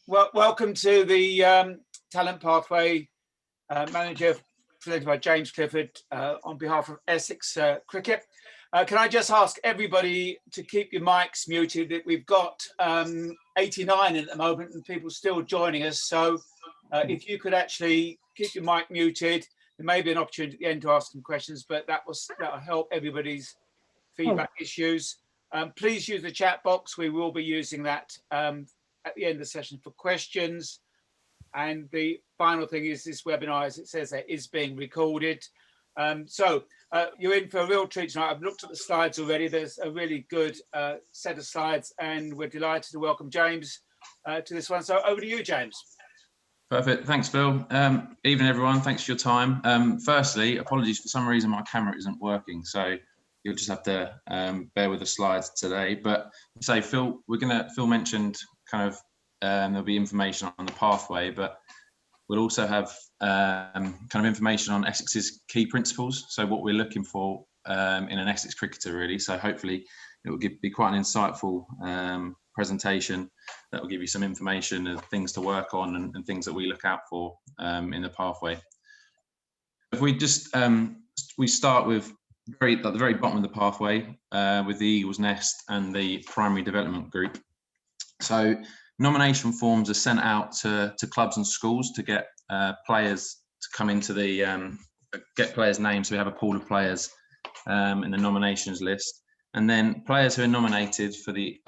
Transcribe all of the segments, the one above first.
Welcome to the Talent Pathway Manager presented by James Clifford on behalf of Essex Cricket. Can I just ask everybody to keep your mics muted? We've got 89 at the moment and people still joining us. So if you could actually keep your mic muted, there may be an opportunity at the end to ask some questions, but that'll help everybody's feedback issues. Please use the chat box. We will be using that at the end of the session for questions. And the final thing is this webinar, as it says, that is being recorded. So you're in for a real treat tonight. I've looked at the slides already. There's a really good set of slides, and we're delighted to welcome James to this one. So over to you, James. Perfect. Thanks, Phil. Evening, everyone. Thanks for your time. Firstly, apologies, for some reason my camera isn't working, so you'll just have to bear with the slides today. But say, Phil mentioned kind of there'll be information on the pathway, but we'll also have kind of information on Essex's key principles. So what we're looking for in an Essex cricketer, really. So hopefully it will be quite an insightful presentation that will give you some information and things to work on and things that we look out for in the pathway. If we just we start with at the very bottom of the pathway with the Eagle's Nest and the primary development group. So nomination forms are sent out to clubs and schools to get players to come into the get players' names. So we have a pool of players in the nominations list, and then players who are nominated for the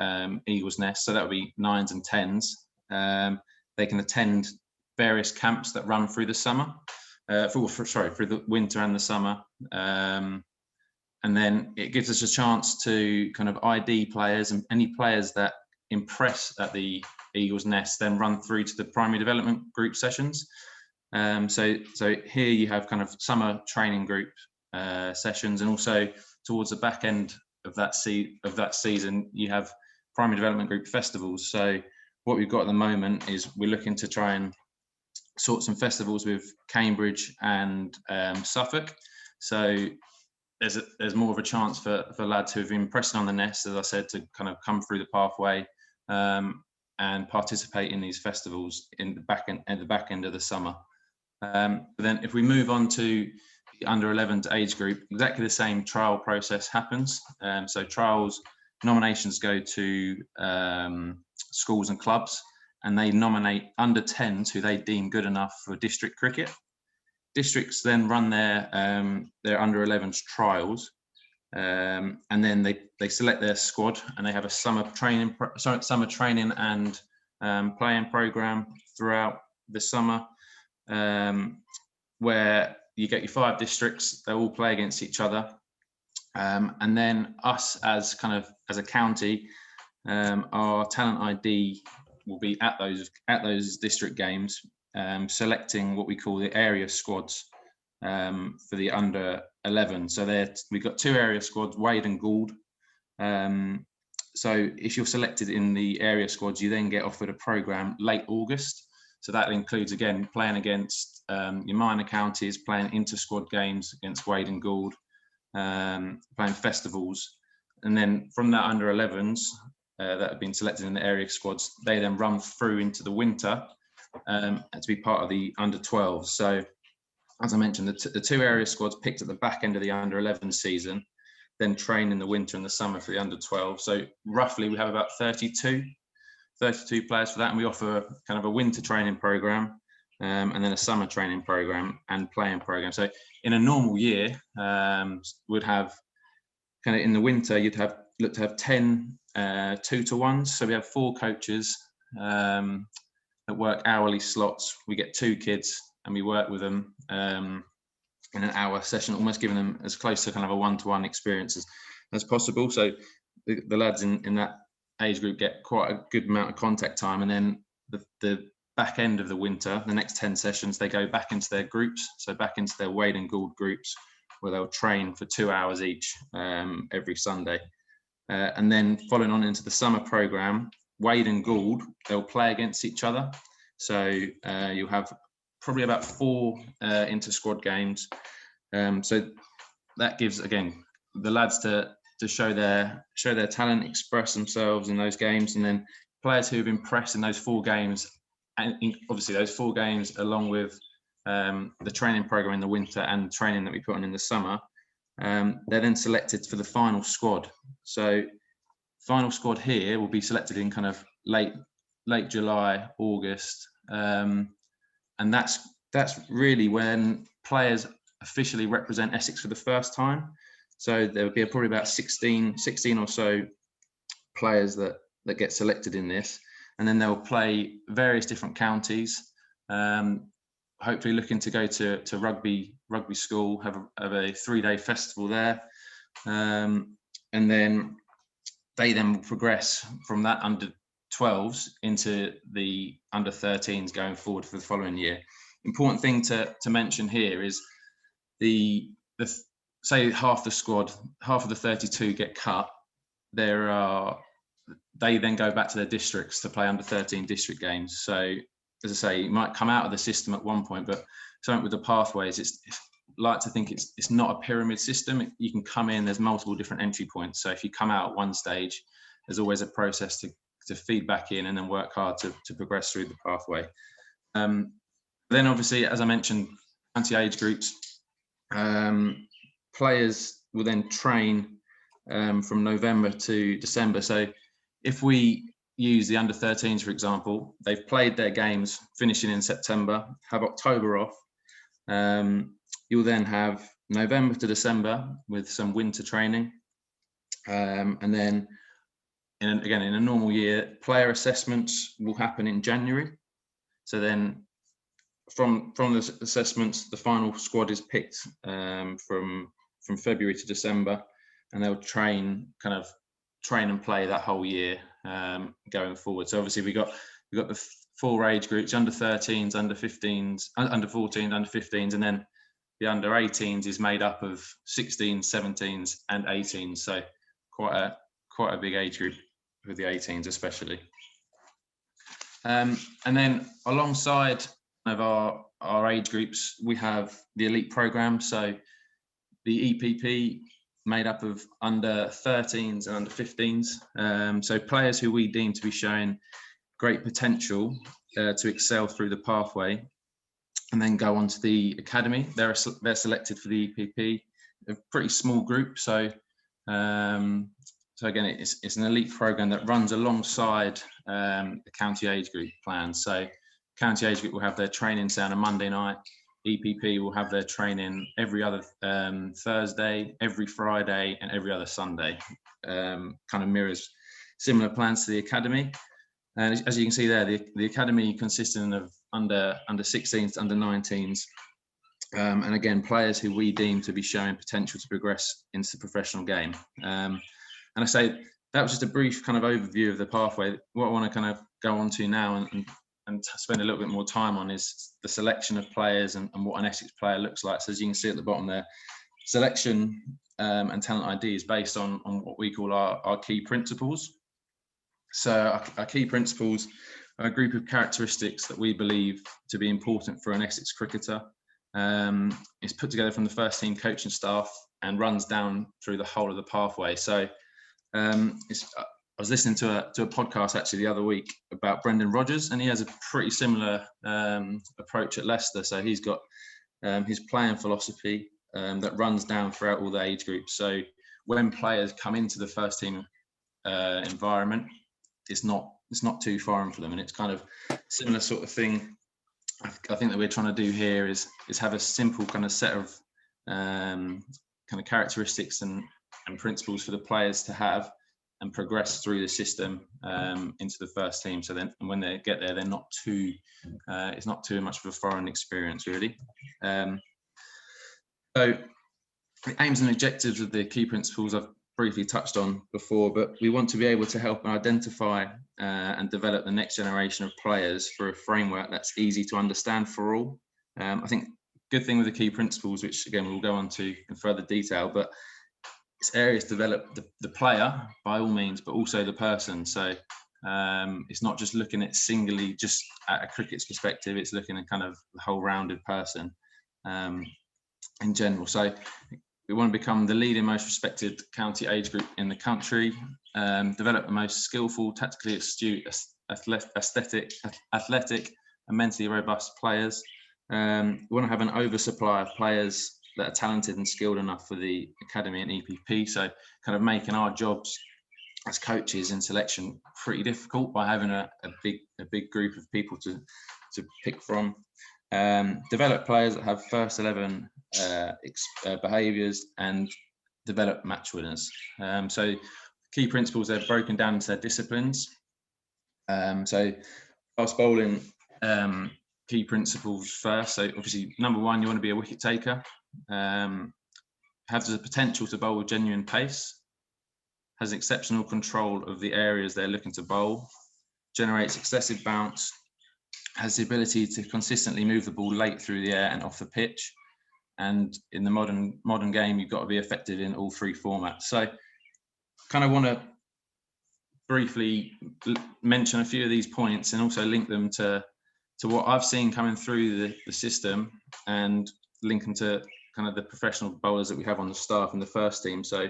Eagle's Nest. So that would be 9s and 10s. They can attend various camps that run through the summer, through the winter and the summer. And then it gives us a chance to kind of ID players, and any players that impress at the Eagle's Nest then run through to the primary development group sessions. So here you have kind of summer training group sessions, and also towards the back end of that season you have primary development group festivals. So what we've got at the moment is we're looking to try and sort some festivals with Cambridge and Suffolk. So there's more of a chance for lads who have been pressing on the nest, as I said, to kind of come through the pathway and participate in these festivals in the back end of the summer. But then if we move on to the under 11s age group, exactly the same trial process happens. So trials nominations go to schools and clubs, and they nominate under 10s who they deem good enough for district cricket. Districts then run their under 11s trials, and then they select their squad, and they have a summer training and playing program throughout the summer, where you get your 5 districts. They all play against each other, and then us as a county, our talent ID will be at those district games. Selecting what we call the area squads for the under 11. So we've got 2 area squads, Wade and Gould. So if you're selected in the area squads, you then get offered a programme late August. So that includes, again, playing against your minor counties, playing inter-squad games against Wade and Gould, playing festivals. And then from that under 11s that have been selected in the area squads, they then run through into the winter and to be part of the under 12s. So as I mentioned, the 2 area squads picked at the back end of the under 11 season, then train in the winter and the summer for the under 12. So roughly we have about 32 players for that, and we offer kind of a winter training program and then a summer training program and playing program. So in a normal year, would have kind of in the winter, you'd look to have 10 2-to-1s. So we have 4 coaches that work hourly slots. We get 2 kids and we work with them in an hour session, almost giving them as close to kind of a 1-to-1 experience as possible. So the lads in that age group get quite a good amount of contact time, and then the back end of the winter, the next 10 sessions, they go back into their groups, so back into their Wade and Gould groups, where they'll train for 2 hours each every Sunday. And then following on into the summer program, Wade and Gould, they'll play against each other. So you'll have probably about 4 inter-squad games. So that gives, again, the lads to show their talent, express themselves in those games, and then players who have impressed in those 4 games obviously those 4 games, along with the training program in the winter and training that we put on in the summer, they're then selected for the final squad. So final squad here will be selected in kind of late July, August, and that's really when players officially represent Essex for the first time. So there will be probably about 16 or so players that get selected in this, and then they'll play various different counties. Hopefully looking to go to rugby school, have a 3-day festival there, and then they then will progress from that under 12s into the under 13s going forward for the following year. Important thing to mention here is the say half the squad, half of the 32 get cut. They then go back to their districts to play under 13 district games. So as I say, you might come out of the system at one point, but something with the pathways, it's like to think it's not a pyramid system. You can come in, there's multiple different entry points. So if you come out at one stage, there's always a process to feed back in and then work hard to progress through the pathway. Then obviously, as I mentioned, county age groups, players will then train from November to December. So if we use the under 13s, for example, they've played their games finishing in September, have October off. You'll then have November to December with some winter training. And then in a normal year, player assessments will happen in January. So then from the assessments, the final squad is picked from February to December, and they'll train and play that whole year going forward. So obviously we got the 4 age groups: under 13s, under 15s, under 14s, under 15s, and then the under 18s is made up of 16s, 17s, and 18s. So quite a big age group with the 18s especially. And then alongside of our age groups, we have the elite program. So the EPP made up of under 13s and under 15s. So players who we deem to be showing great potential to excel through the pathway and then go on to the academy. They're selected for the EPP, a pretty small group. So again, it's an elite program that runs alongside the county age group plan. So county age group will have their training, say, on a Monday night. EPP will have their training every other Thursday, every Friday, and every other Sunday. Kind of mirrors similar plans to the academy. And as you can see there, the academy consisting of under 16s to under 19s. And again, players who we deem to be showing potential to progress into the professional game. And I say that was just a brief kind of overview of the pathway. What I want to kind of go on to now and spend a little bit more time on is the selection of players and what an Essex player looks like. So as you can see at the bottom there, selection and talent ID is based on what we call our key principles. So our key principles are a group of characteristics that we believe to be important for an Essex cricketer. It's put together from the first team coaching staff and runs down through the whole of the pathway. So I was listening to a podcast actually the other week about Brendan Rodgers, and he has a pretty similar approach at Leicester. So he's got his playing philosophy that runs down throughout all the age groups. So when players come into the first team environment, it's not too foreign for them, and it's kind of similar sort of thing. I think that we're trying to do here is have a simple kind of set of kind of characteristics and principles for the players to have and progress through the system into the first team. So then when they get there, they're not too, it's not too much of a foreign experience really. So the aims and objectives of the key principles I've briefly touched on before, but we want to be able to help and identify and develop the next generation of players for a framework that's easy to understand for all. I think good thing with the key principles, which again we'll go on to in further detail, but it's areas to develop the player by all means, but also the person. So it's not just looking at singly just at a cricket's perspective, it's looking at kind of the whole rounded person in general. So we want to become the leading, most respected county age group in the country, develop the most skillful, tactically astute, athletic, and mentally robust players. We want to have an oversupply of players that are talented and skilled enough for the academy and EPP. So kind of making our jobs as coaches in selection pretty difficult by having a big group of people to pick from. Develop players that have first 11 behaviours and develop match winners. So key principles are broken down into their disciplines. So fast bowling, key principles first. So obviously, number one, you want to be a wicket taker. Have the potential to bowl with genuine pace. Has exceptional control of the areas they're looking to bowl. Generates excessive bounce. Has the ability to consistently move the ball late through the air and off the pitch. And in the modern game, you've got to be effective in all three formats. So kind of want to briefly mention a few of these points and also link them to what I've seen coming through the system, and link them to kind of the professional bowlers that we have on the staff in the first team. So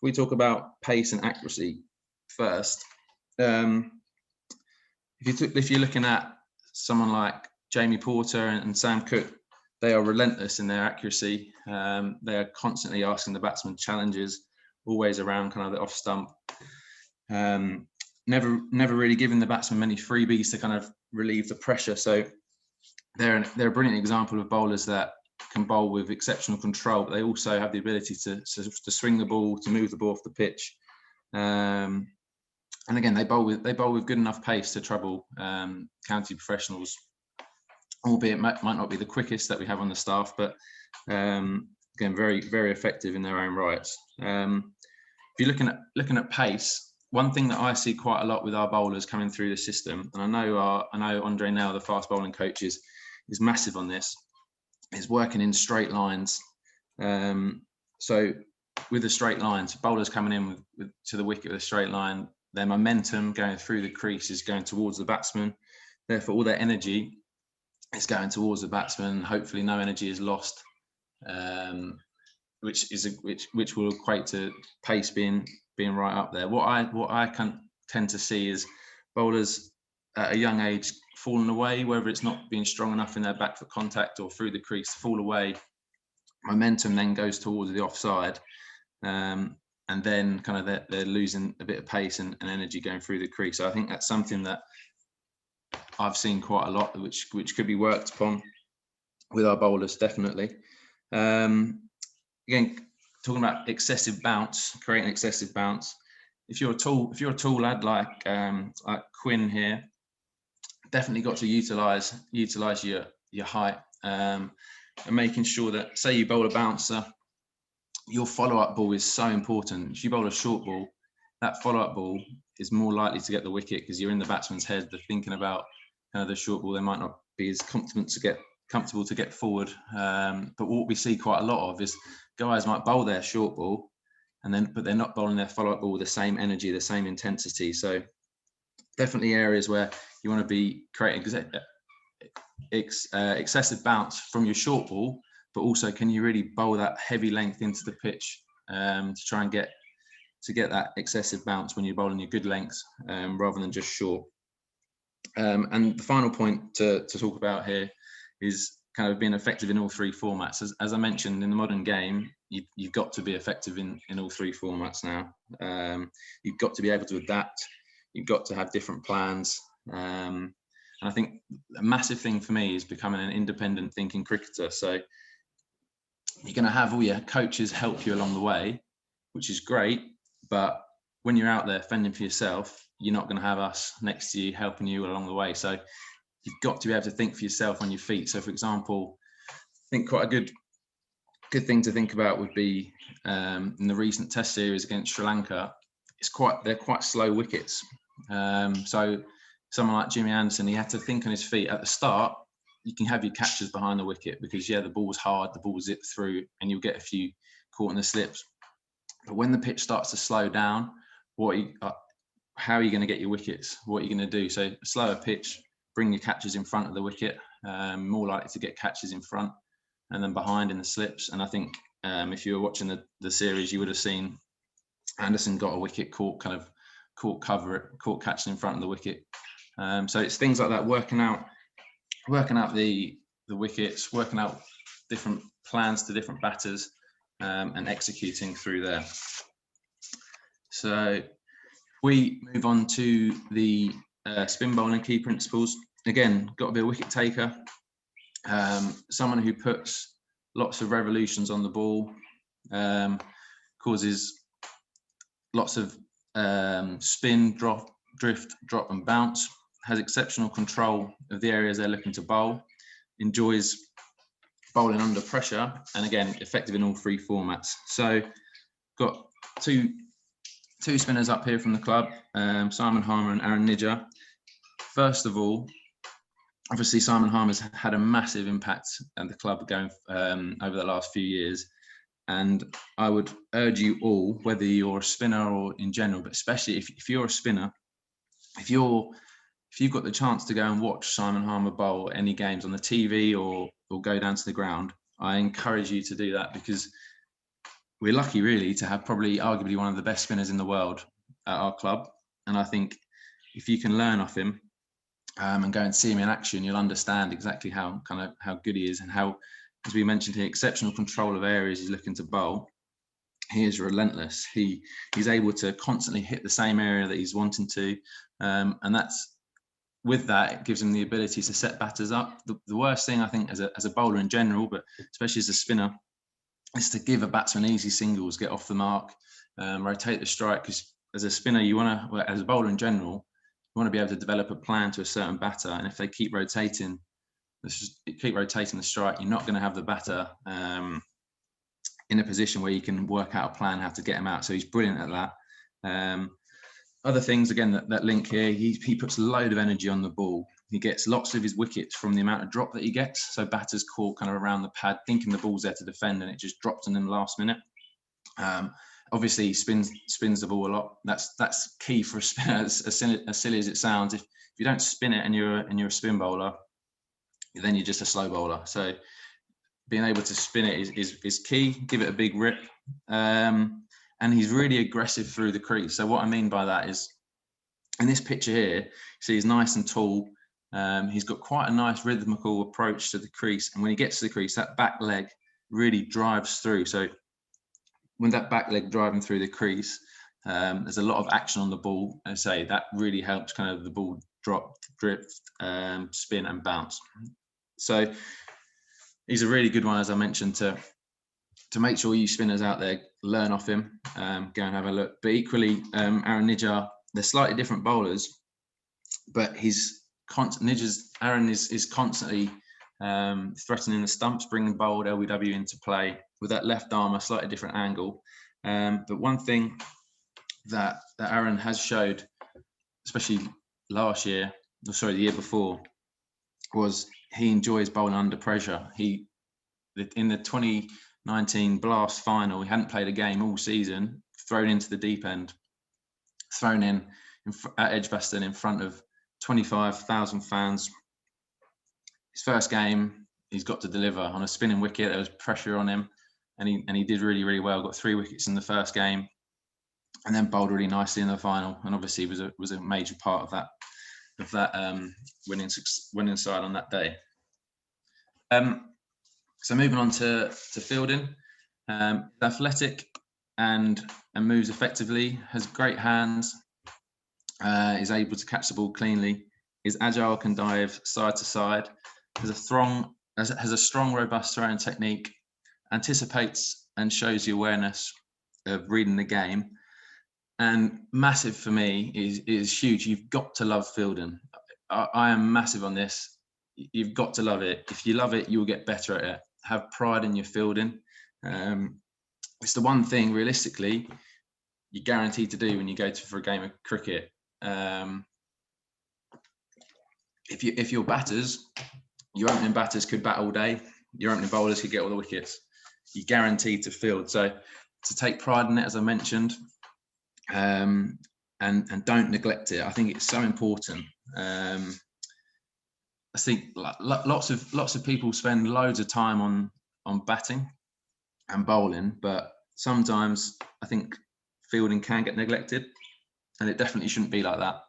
we talk about pace and accuracy first. If you're looking at someone like Jamie Porter and Sam Cook, they are relentless in their accuracy. They are constantly asking the batsman challenges, always around kind of the off stump. Never really giving the batsman many freebies to kind of relieve the pressure. So they're a brilliant example of bowlers that can bowl with exceptional control, but they also have the ability to swing the ball, to move the ball off the pitch. And again, they bowl with good enough pace to trouble county professionals, albeit it might not be the quickest that we have on the staff, but again, very, very effective in their own rights. If you're looking at pace, one thing that I see quite a lot with our bowlers coming through the system, and I know Andre now, the fast bowling coach, is massive on this, is working in straight lines. So with the straight lines, bowlers coming in to the wicket with a straight line, their momentum going through the crease is going towards the batsman. Therefore, all their energy is going towards the batsman. Hopefully, no energy is lost, which will equate to pace being right up there. What I can tend to see is bowlers at a young age falling away, whether it's not being strong enough in their back foot contact or through the crease to fall away. Momentum then goes towards the offside, and then kind of they're losing a bit of pace and energy going through the crease. So I think that's something that I've seen quite a lot, which could be worked upon with our bowlers, definitely. Again, talking about excessive bounce, creating excessive bounce. If you're a tall lad like Quinn here, definitely got to utilize your height, and making sure that, say you bowl a bouncer, your follow-up ball is so important. If you bowl a short ball, that follow-up ball is more likely to get the wicket because you're in the batsman's head. They're thinking about kind of the short ball. They might not be as comfortable to get forward. But what we see quite a lot of is guys might bowl their short ball, but they're not bowling their follow-up ball with the same energy, the same intensity. So definitely areas where you want to be creating excessive bounce from your short ball, but also can you really bowl that heavy length into the pitch to try and get that excessive bounce when you're bowling your good lengths rather than just short. And the final point to talk about here is kind of being effective in all three formats. As I mentioned, in the modern game, you've got to be effective in all three formats now. You've got to be able to adapt. You've got to have different plans. And I think a massive thing for me is becoming an independent thinking cricketer. So you're going to have all your coaches help you along the way, which is great. But when you're out there fending for yourself, you're not going to have us next to you helping you along the way. So you've got to be able to think for yourself on your feet. So, for example, I think quite a good thing to think about would be in the recent Test series against Sri Lanka. They're quite slow wickets. So someone like Jimmy Anderson, he had to think on his feet at the start. You can have your catches behind the wicket because the ball's hard, the ball zips through, and you'll get a few caught in the slips. But when the pitch starts to slow down, how are you going to get your wickets? What are you going to do? So a slower pitch, bring your catches in front of the wicket, more likely to get catches in front and then behind in the slips. And I think if you were watching the series, you would have seen Anderson got a wicket caught catching in front of the wicket. So it's things like that, working out working out the wickets, working out different plans to different batters, and executing through there. So we move on to the spin bowling key principles. Again, got to be a wicket taker, someone who puts lots of revolutions on the ball, causes lots of spin, drop, drift, drop and bounce, has exceptional control of the areas they're looking to bowl, enjoys bowling under pressure, and again, effective in all three formats. So got two spinners up here from the club, Simon Harmer and Aaron Nidger. First of all, obviously Simon Harmer's had a massive impact at the club going over the last few years. And I would urge you all, whether you're a spinner or in general, but especially if you're a spinner, if you've got the chance to go and watch Simon Harmer bowl any games on the TV or go down to the ground, I encourage you to do that, because we're lucky really to have probably arguably one of the best spinners in the world at our club. And I think if you can learn off him and go and see him in action, you'll understand exactly how good he is, and how, as we mentioned here, exceptional control of areas he's looking to bowl. He is relentless. He's able to constantly hit the same area that he's wanting to, and with that, it gives him the ability to set batters up. The worst thing I think as a bowler in general, but especially as a spinner, is to give a batsman easy singles, get off the mark, rotate the strike. Because as a spinner, as a bowler in general, you want to be able to develop a plan to a certain batter, and if they keep rotating the strike, you're not going to have the batter in a position where you can work out a plan how to get him out. So he's brilliant at that. Other things, again, that link here, he puts a load of energy on the ball. He gets lots of his wickets from the amount of drop that he gets. So batters caught kind of around the pad, thinking the ball's there to defend, and it just drops in the last minute. Obviously, he spins the ball a lot. That's key for a spinner. As silly as it sounds, if you don't spin it and you're a spin bowler, then you're just a slow bowler. So being able to spin it is key. Give it a big rip. And he's really aggressive through the crease. So what I mean by that is, in this picture here, you see he's nice and tall. He's got quite a nice rhythmical approach to the crease. And when he gets to the crease, that back leg really drives through. So when that back leg driving through the crease, there's a lot of action on the ball. And say that really helps kind of the ball drop, drift, spin and bounce. So he's a really good one, as I mentioned, to make sure you spinners out there learn off him, go and have a look. But equally, Aaron Nidger, they're slightly different bowlers, but Aaron is constantly threatening the stumps, bringing bowled LBW into play with that left arm, a slightly different angle. But one thing that Aaron has showed, especially the year before, was he enjoys bowling under pressure. In the 2019 Blast final, he hadn't played a game all season, thrown into the deep end, thrown in at Edgbaston in front of 25,000 fans. His first game, he's got to deliver on a spinning wicket. There was pressure on him, and he did really, really well. Got 3 wickets in the first game, and then bowled really nicely in the final. And obviously was a major part of that winning side on that day. So moving on to fielding, athletic and moves effectively, has great hands, is able to catch the ball cleanly, is agile, can dive side to side, has a strong, robust throwing technique, anticipates and shows the awareness of reading the game. And massive for me is huge. You've got to love fielding. I am massive on this. You've got to love it. If you love it, you'll get better at it. Have pride in your fielding. It's the one thing realistically you're guaranteed to do when you go for a game of cricket. If your batters, your opening batters could bat all day, your opening bowlers could get all the wickets. You're guaranteed to field. So to take pride in it, as I mentioned, and don't neglect it. I think it's so important. I think lots of people spend loads of time on batting and bowling, but sometimes I think fielding can get neglected, and it definitely shouldn't be like that.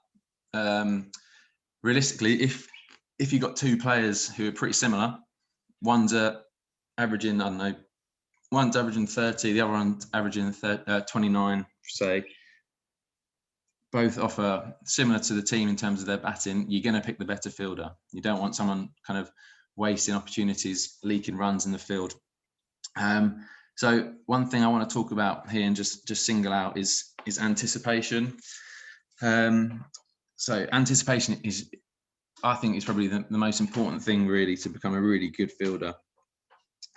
Realistically, if you've got two players who are pretty similar, one's averaging, I don't know, one's averaging 30, the other one's averaging 29, say, both offer similar to the team in terms of their batting, you're going to pick the better fielder. You don't want someone kind of wasting opportunities, leaking runs in the field. So one thing I want to talk about here and just single out is anticipation. So anticipation is, I think, is probably the most important thing really to become a really good fielder,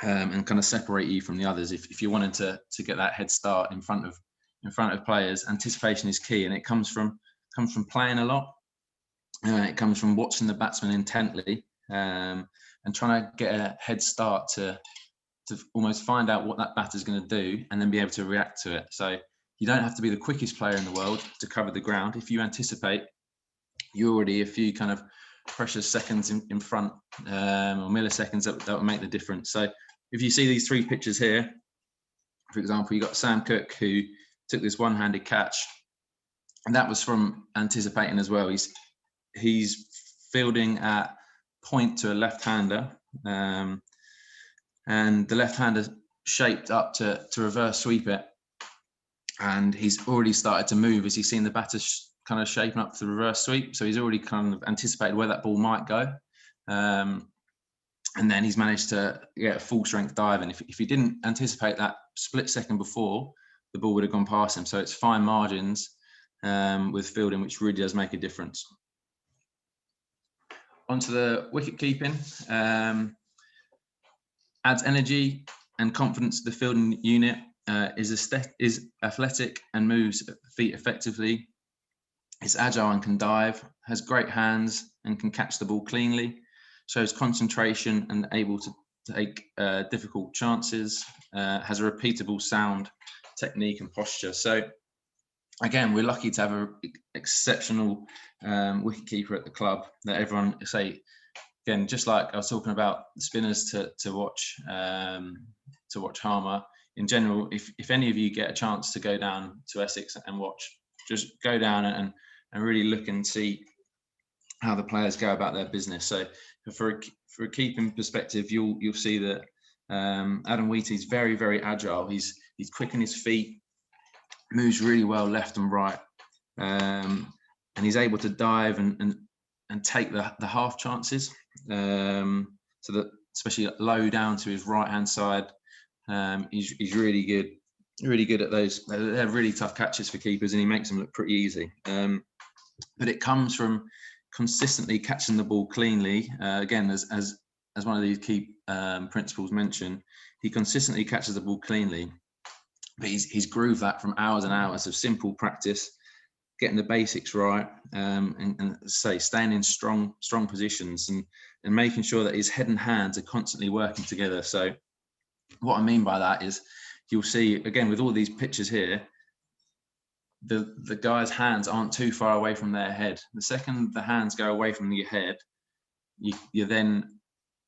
and kind of separate you from the others. If you wanted to get that head start in front of players, anticipation is key, and it comes from playing a lot. It comes from watching the batsman intently, and trying to get a head start to almost find out what that batter's going to do and then be able to react to it. So you don't have to be the quickest player in the world to cover the ground. If you anticipate, you're already a few kind of precious seconds in front, or milliseconds that will make the difference. So if you see these three pictures here, for example, you've got Sam Cook, who took this one-handed catch, and that was from anticipating as well. He's fielding at point to a left-hander, and the left-hander shaped up to reverse sweep it, and he's already started to move as he's seen the batter kind of shaping up to the reverse sweep. So he's already kind of anticipated where that ball might go, and then he's managed to get a full-strength dive. And if he didn't anticipate that split second before, the ball would have gone past him. So it's fine margins with fielding, which really does make a difference. Onto the wicket keeping. Adds energy and confidence to the fielding unit, is athletic and moves feet effectively. Is agile and can dive, has great hands and can catch the ball cleanly, shows concentration and able to take difficult chances, has a repeatable sound, technique and posture. So again, we're lucky to have an exceptional wicketkeeper at the club that everyone say, again, just like I was talking about spinners to watch Harmer. In general, if any of you get a chance to go down to Essex and watch, just go down and really look and see how the players go about their business. So for a keeping perspective, you'll see that Adam Wheaty's very, very agile. He's quick on his feet, moves really well left and right, and he's able to dive and take the half chances. So that especially low down to his right hand side, he's really good at those. They're really tough catches for keepers, and he makes them look pretty easy. But it comes from consistently catching the ball cleanly. Again, as one of these key principles mentioned, he consistently catches the ball cleanly, but he's grooved that from hours and hours of simple practice, getting the basics right, and staying in strong positions and making sure that his head and hands are constantly working together. So what I mean by that is, you'll see again with all these pictures here, the guy's hands aren't too far away from their head. The second the hands go away from your head, you're then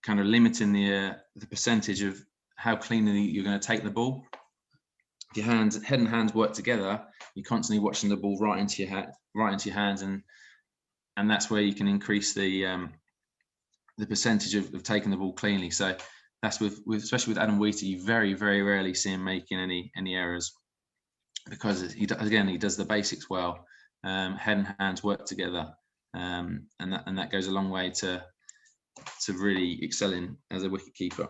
kind of limiting the percentage of how cleanly you're going to take the ball. If your head and hands work together, you're constantly watching the ball right into your hands, and that's where you can increase the percentage of taking the ball cleanly. So that's especially with Adam Wheaty, you very, very rarely see him making any errors, because he does the basics well. Head and hands work together, and that goes a long way to really excelling as a wicketkeeper.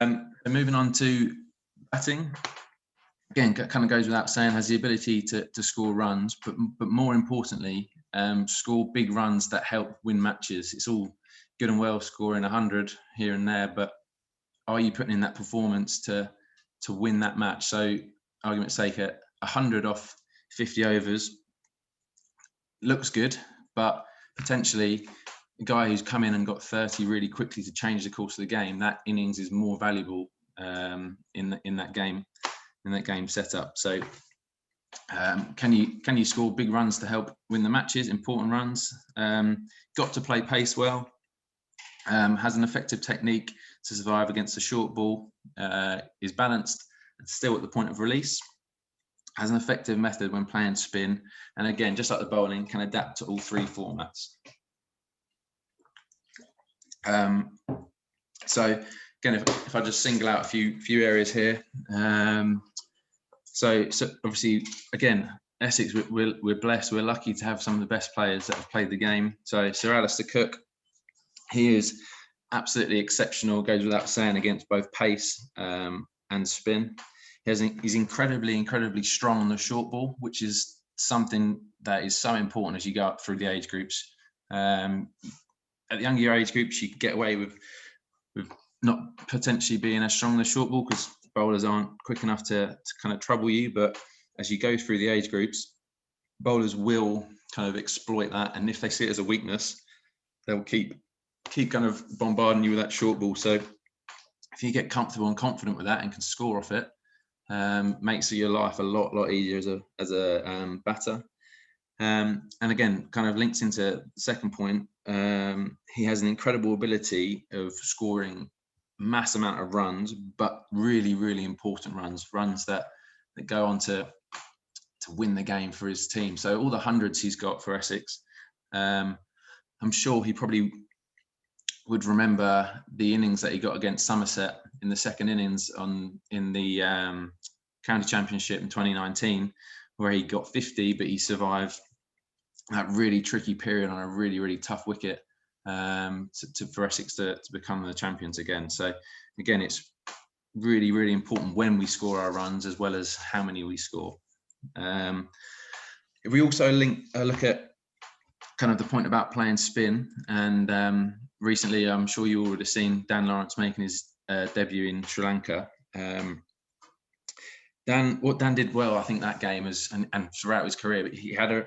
And moving on to batting, again, kind of goes without saying, has the ability to score runs, but more importantly, score big runs that help win matches. It's all good and well scoring 100 here and there, but are you putting in that performance to win that match? So, argument's sake, 100 off 50 overs looks good, but potentially a guy who's come in and got 30 really quickly to change the course of the game, that innings is more valuable in that game setup. So can you score big runs to help win the matches, important runs? Got to play pace well, has an effective technique to survive against the short ball, is balanced and still at the point of release, has an effective method when playing spin, and again, just like the bowling, can adapt to all three formats. So again, if I just single out a few areas here, so obviously again, Essex, we're blessed, we're lucky to have some of the best players that have played the game. So Sir Alistair Cook, he is absolutely exceptional, goes without saying, against both pace and spin. He's incredibly strong on the short ball, which is something that is so important as you go up through the age groups. At the younger age groups, you can get away with not potentially being as strong on the short ball because bowlers aren't quick enough to kind of trouble you. But as you go through the age groups, bowlers will kind of exploit that, and if they see it as a weakness, they'll keep kind of bombarding you with that short ball. So if you get comfortable and confident with that and can score off it, makes your life a lot easier as a batter. And again, kind of links into the second point. He has an incredible ability of scoring mass amount of runs, but really important runs that go on to win the game for his team. So all the hundreds he's got for Essex, I'm sure he probably would remember the innings that he got against Somerset in the second innings in the county championship in 2019, where he got 50, but he survived that really tricky period on a really tough wicket for Essex to become the champions again. So again, it's really important when we score our runs as well as how many we score. If we also look at kind of the point about playing spin, and recently I'm sure you all would have seen Dan Lawrence making his debut in Sri Lanka. What Dan did well, I think, that game and throughout his career, but he had a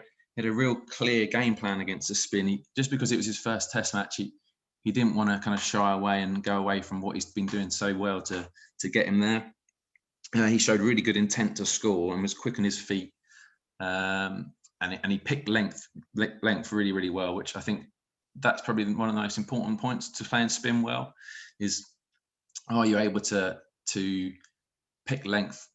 real clear game plan against the spin. Just because it was his first Test match, he didn't want to kind of shy away and go away from what he's been doing so well to get him there. He showed really good intent to score and was quick on his feet, and he picked length really well, which I think that's probably one of the most important points to playing spin well. Is are you able to pick length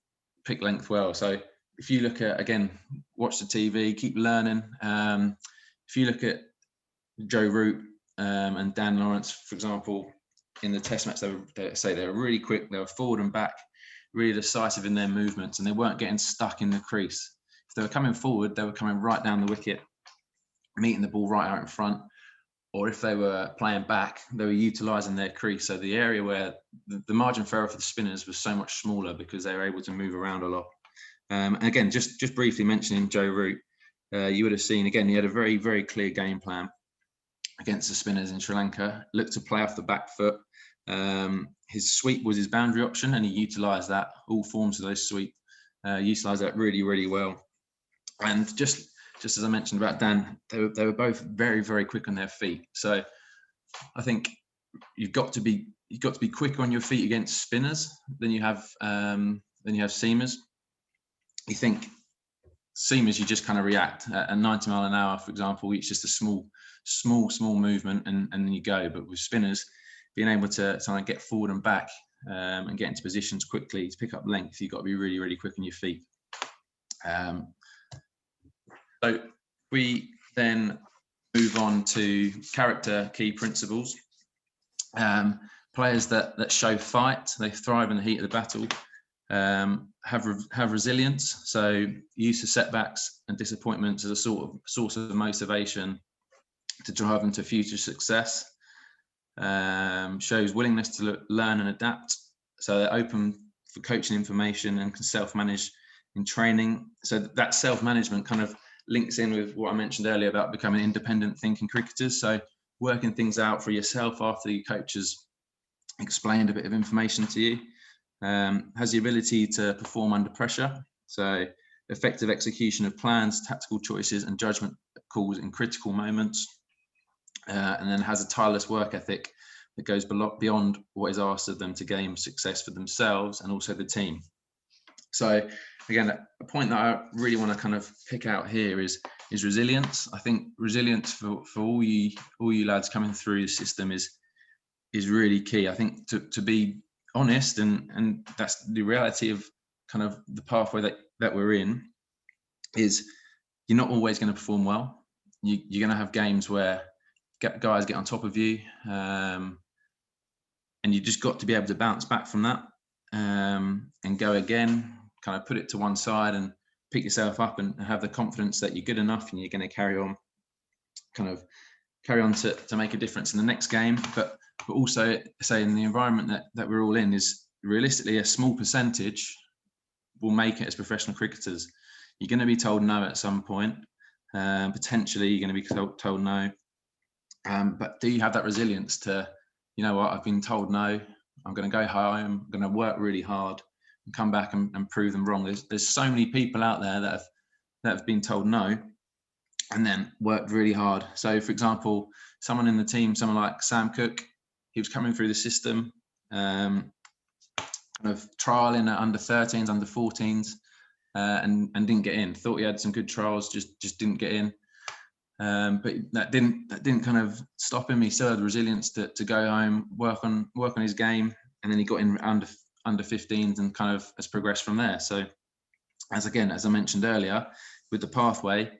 well? So if you look at, again, watch the TV, keep learning. If you look at Joe Root and Dan Lawrence, for example, in the Test match, they were really quick. They were forward and back, really decisive in their movements, and they weren't getting stuck in the crease. If they were coming forward, they were coming right down the wicket, meeting the ball right out in front. Or if they were playing back, they were utilising their crease. So the area where the margin for error for the spinners was so much smaller because they were able to move around a lot. And again, just briefly mentioning Joe Root, you would have seen, again, he had a very clear game plan against the spinners in Sri Lanka, looked to play off the back foot. His sweep was his boundary option, and he utilised that, all forms of those sweep, utilised that really well. And just as I mentioned about Dan, they were both very quick on their feet. So I think you've got to be quicker on your feet against spinners than you have seamers. You think seamers, you just kind of react at 90 mile an hour, for example. It's just a small movement and then you go. But with spinners, being able to kind of get forward and back and get into positions quickly to pick up length, you've got to be really quick on your feet. So we then move on to character key principles. Players that show fight, they thrive in the heat of the battle, have resilience, so use of setbacks and disappointments as a source of motivation to drive them to future success. Shows willingness to learn and adapt, so they're open for coaching information and can self-manage in training. So that self-management kind of links in with what I mentioned earlier about becoming independent thinking cricketers. So working things out for yourself after your coach has explained a bit of information to you. Has the ability to perform under pressure. So effective execution of plans, tactical choices and judgment calls in critical moments. And then has a tireless work ethic that goes beyond what is asked of them to gain success for themselves and also the team. So again, a point that I really want to kind of pick out here is resilience. I think resilience for all you lads coming through the system is really key. I think to be honest, and that's the reality of kind of the pathway that we're in, is you're not always going to perform well. You're going to have games where guys get on top of you, and you just got to be able to bounce back from that, and go again, kind of put it to one side and pick yourself up and have the confidence that you're good enough and you're going to carry on to make a difference in the next game. But also say in the environment that we're all in, is realistically a small percentage will make it as professional cricketers. You're going to be told no at some point. Potentially you're going to be told no. But do you have that resilience to, you know what, I've been told no, I'm going to go home, I'm going to work really hard and come back and prove them wrong. There's so many people out there that have been told no and then worked really hard. So for example, someone in the team, someone like Sam Cook, he was coming through the system, kind of trialing at under 13s, under 14s, and didn't get in. Thought he had some good trials, just didn't get in. But that didn't kind of stop him. He still had the resilience to go home, work on his game, and then he got in under 15s and kind of has progressed from there. So as I mentioned earlier, with the pathway,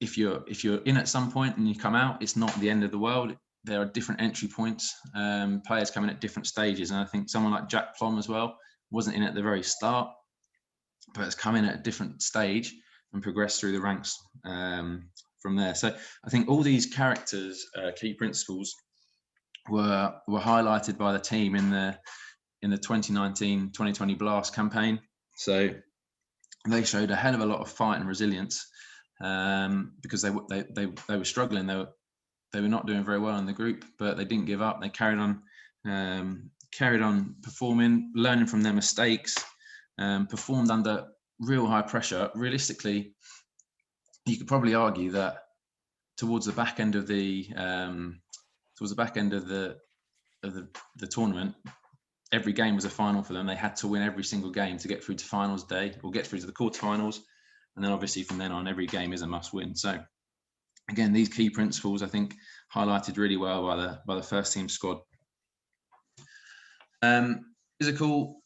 if you're in at some point and you come out, it's not the end of the world. There are different entry points, players come in at different stages, and I think someone like Jack Plom as well wasn't in at the very start, but has come in at a different stage and progressed through the ranks from there. So I think all these characters, key principles, were highlighted by the team in the 2019-2020 Blast campaign. So they showed a hell of a lot of fight and resilience, because they were struggling. They were not doing very well in the group, but they didn't give up. They carried on performing, learning from their mistakes, performed under real high pressure. Realistically, you could probably argue that towards the back end of the tournament, every game was a final for them. They had to win every single game to get through to finals day, or get through to the quarterfinals, and then obviously from then on, every game is a must win. So again, these key principles, I think, highlighted really well by the first team squad. Physical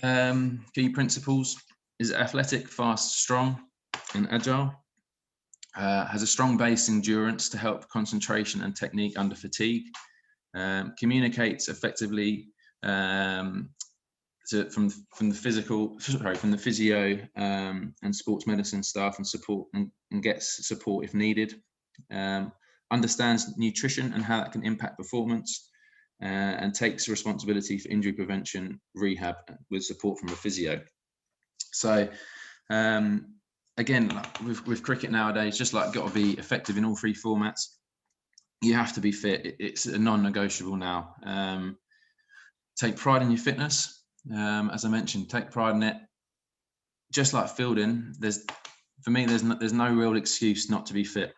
key principles is athletic, fast, strong, and agile. Has a strong base endurance to help concentration and technique under fatigue. Communicates effectively from the physio and sports medicine staff and support, and gets support if needed. Understands nutrition and how that can impact performance, and takes responsibility for injury prevention, rehab with support from a physio. So again, with cricket nowadays, just like got to be effective in all three formats, you have to be fit. It's a non-negotiable now. Take pride in your fitness. As I mentioned, take pride in it. Just like fielding, there's no real excuse not to be fit.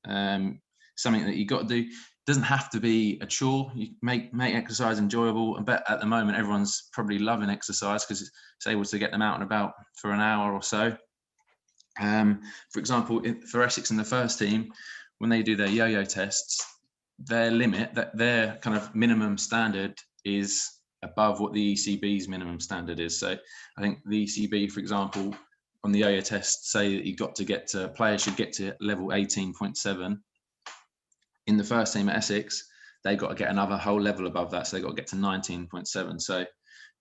Something that you got to do. Doesn't have to be a chore. You make exercise enjoyable. I bet at the moment everyone's probably loving exercise because it's able to get them out and about for an hour or so. For example, for Essex in the first team, when they do their yo-yo tests, their limit, that their kind of minimum standard is above what the ECB's minimum standard is. So I think the ECB, for example, on the yo-yo test, say that players should get to level 18.7. In the first team at Essex, they got to get another whole level above that, so they got to get to 19.7. So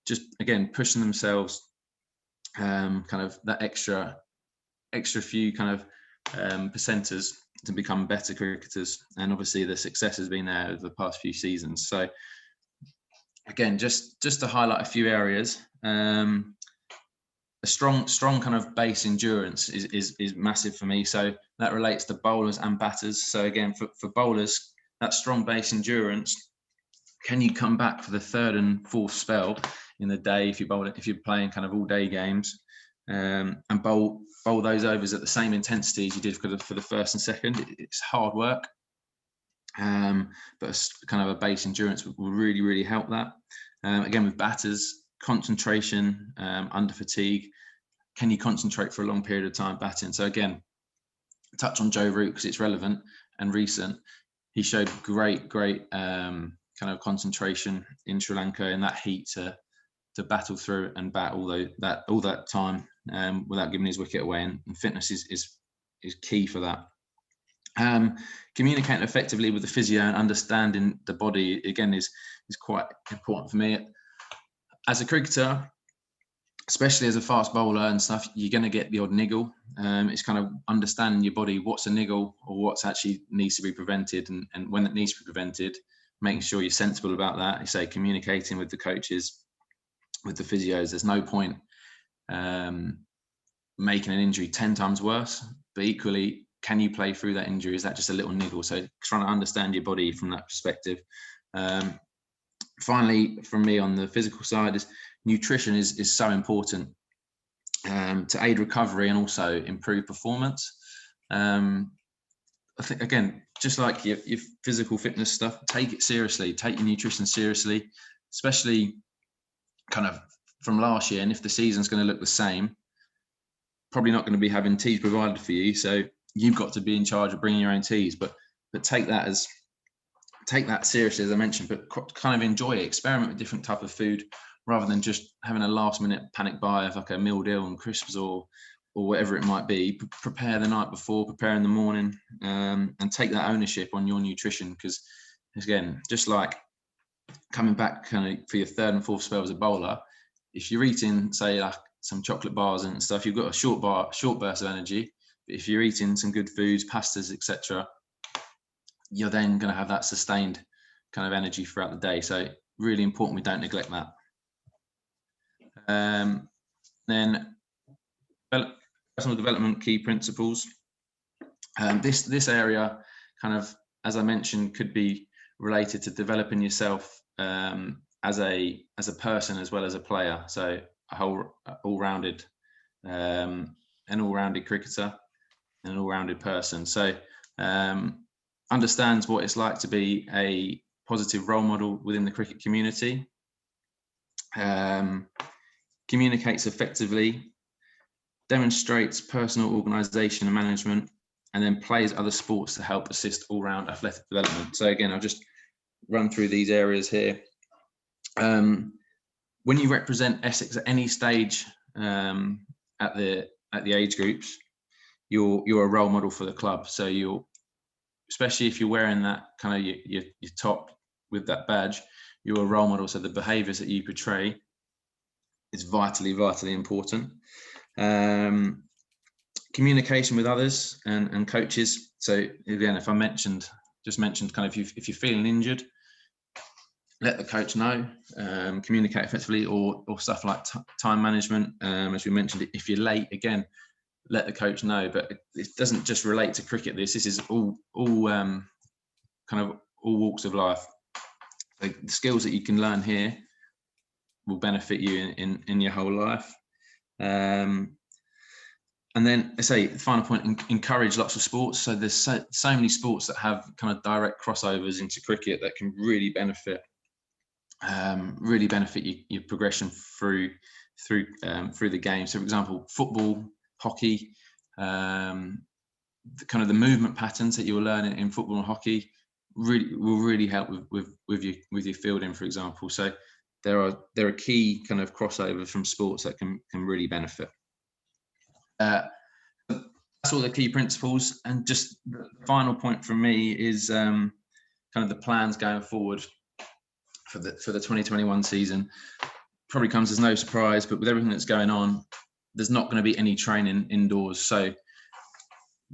just again pushing themselves, kind of that extra few kind of percenters to become better cricketers, and obviously the success has been there over the past few seasons. So again, just to highlight a few areas, a strong kind of base endurance is massive for me. So that relates to bowlers and batters. So again, for bowlers, that strong base endurance, can you come back for the third and fourth spell in the day if you're playing kind of all day games, and bowl those overs at the same intensity as you did for the first and second? It's hard work, but kind of a base endurance will really, really help that. Again, with batters, concentration under fatigue. Can you concentrate for a long period of time batting? So again, touch on Joe Root because it's relevant and recent. He showed great kind of concentration in Sri Lanka in that heat to battle through and bat all that time without giving his wicket away. And fitness is key for that. Communicating effectively with the physio and understanding the body, again, is quite important for me. As a cricketer, especially as a fast bowler and stuff, you're going to get the odd niggle. It's kind of understanding your body, what's a niggle or what's actually needs to be prevented, and when it needs to be prevented, making sure you're sensible about that. You say communicating with the coaches, with the physios. There's no point making an injury 10 times worse, but equally, can you play through that injury? Is that just a little niggle? So trying to understand your body from that perspective. Finally, from me on the physical side, is nutrition is so important to aid recovery and also improve performance. I think, again, just like your physical fitness stuff, take it seriously, take your nutrition seriously, especially kind of from last year. And if the season's going to look the same, probably not going to be having teas provided for you. So you've got to be in charge of bringing your own teas, but take that seriously, as I mentioned, but kind of enjoy it, experiment with different type of food rather than just having a last minute panic buy of like a meal deal and crisps or whatever it might be. Prepare the night before, prepare in the morning, and take that ownership on your nutrition. Because again, just like coming back kind of for your third and fourth spell as a bowler, if you're eating, say, like some chocolate bars and stuff, you've got a short burst of energy. But if you're eating some good foods, pastas, etc., you're then going to have that sustained kind of energy throughout the day. So really important we don't neglect that. Then personal development key principles. This area, kind of, as I mentioned, could be related to developing yourself as a person as well as a player. So a whole all-rounded cricketer, an all-rounded person. So understands what it's like to be a positive role model within the cricket community, communicates effectively, demonstrates personal organisation and management, and then plays other sports to help assist all-round athletic development. So again, I'll just run through these areas here. When you represent Essex at any stage at the age groups, you're a role model for the club. So especially if you're wearing that kind of your top with that badge, you're a role model. So the behaviours that you portray is vitally important. Communication with others and coaches. So again, if I just mentioned kind of if you're feeling injured, let the coach know, communicate effectively, or stuff like time management. As we mentioned, if you're late, again, let the coach know. But it doesn't just relate to cricket. This is all kind of all walks of life. The skills that you can learn here will benefit you in your whole life. And then I say, the final point, encourage lots of sports. So there's so many sports that have kind of direct crossovers into cricket that can really benefit your progression through the game. So for example, football, hockey, the kind of the movement patterns that you'll learn in football and hockey will really help with your fielding, for example. So there are key kind of crossovers from sports that can really benefit. That's all the key principles. And just the final point from me is kind of the plans going forward for the 2021 season. Probably comes as no surprise, but with everything that's going on, there's not going to be any training indoors. So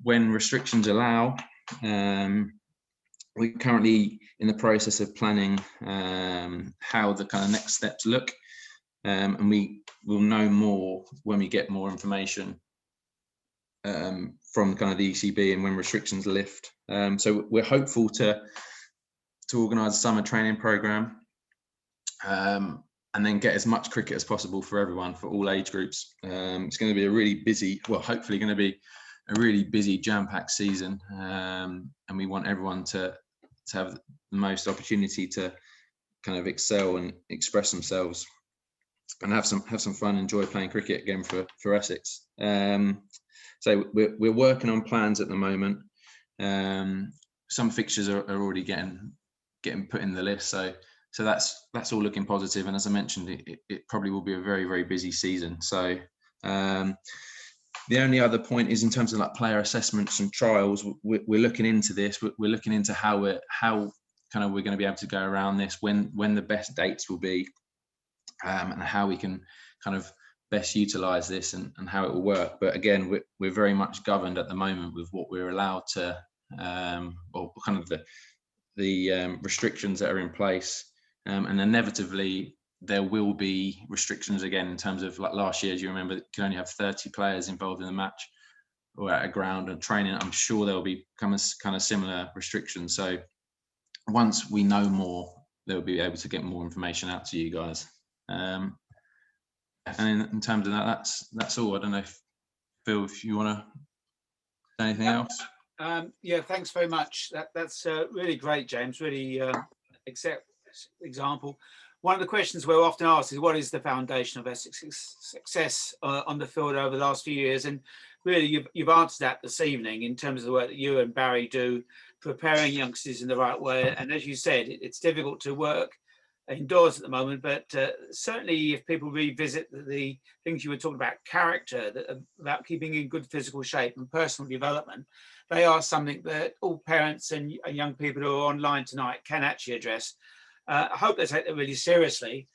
when restrictions allow, we're currently in the process of planning how the kind of next steps look, and we will know more when we get more information from kind of the ECB and when restrictions lift. So we're hopeful to organise a summer training programme, and then get as much cricket as possible for everyone, for all age groups. It's going to be a really busy, hopefully going to be a really busy, jam-packed season, and we want everyone to have the most opportunity to kind of excel and express themselves and have some fun, enjoy playing cricket again for Essex. So we're working on plans at the moment. Some fixtures are already getting put in the list. So that's all looking positive. And as I mentioned, it probably will be a very, very busy season. So The only other point is in terms of like player assessments and trials, we're looking into this. We're looking into how we're going to be able to go around this, when the best dates will be, and how we can kind of best utilize this and how it will work. But again, we're very much governed at the moment with what we're allowed to, or kind of the restrictions that are in place, and inevitably there will be restrictions again in terms of like last year. As you remember, you can only have 30 players involved in the match or at a ground and training. I'm sure there will be kind of similar restrictions. So once we know more, they'll be able to get more information out to you guys. And in terms of that, that's all. I don't know if Phil, if you want to say anything else. Yeah, thanks very much. That's really great, James. Really example. One of the questions we're often asked is, what is the foundation of Essex's success on the field over the last few years? And really, you've answered that this evening in terms of the work that you and Barry do, preparing youngsters in the right way. And as you said, it's difficult to work indoors at the moment, but certainly if people revisit the things you were talking about, character, about keeping in good physical shape and personal development, they are something that all parents and young people who are online tonight can actually address. I hope they take that really seriously.